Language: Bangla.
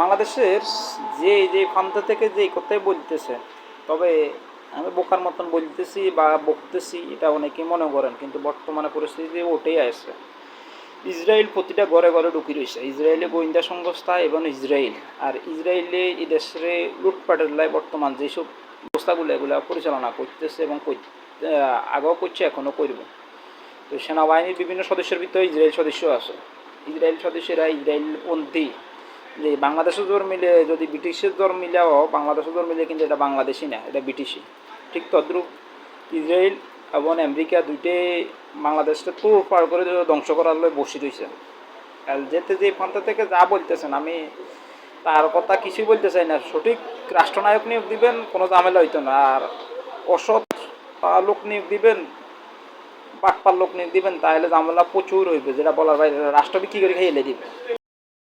বাংলাদেশের যে প্রান্ত থেকে যে কথাই বলতেছে, তবে আমি বোকার মতন বলতেছি বা বকতেছি এটা অনেকেই মনে করেন, কিন্তু বর্তমানে পরিস্থিতি ওটাই আছে। ইসরায়েল প্রতিটা ঘরে ঘরে ঢুকি রয়েছে, ইসরায়েলে গোয়েন্দা সংস্থা এবং ইসরায়েল। আর ইসরায়েলে এই দেশের লুটপাটের লাই বর্তমান যেসব ব্যবস্থাগুলো এগুলো পরিচালনা করতেছে এবং আগেও করছে, এখনও করব। তো সেনাবাহিনীর বিভিন্ন সদস্যের ভিতরে ইসরায়েল সদস্য আছে। ইসরায়েল সদস্যরা ইসরায়েল পন্থী, যে বাংলাদেশের জোর মিলে যদি ব্রিটিশের জোর মিলেও বাংলাদেশের জোর মিলে, কিন্তু এটা বাংলাদেশি না, এটা ব্রিটিশই। ঠিক তদ্রূপ ইসরায়েল এবং আমেরিকা দুইটাই বাংলাদেশটা তোর পার করে ধ্বংস করার লয় বসে রয়েছে। আর যেতে যে প্রান্ত থেকে যা বলতেছেন, আমি তার কথা কিছুই বলতে চাই না। সঠিক রাষ্ট্রনায়ক নিয়োগ দিবেন, কোনো ঝামেলা হইতো না। আর অসৎ লোক নিয়োগ দিবেন, বাটপার লোক নিয়োগ দিবেন, তাহলে ঝামেলা প্রচুর হইবে, যেটা বলার বাইরে। রাষ্ট্র বিক্রি করে খেয়ে দিবে।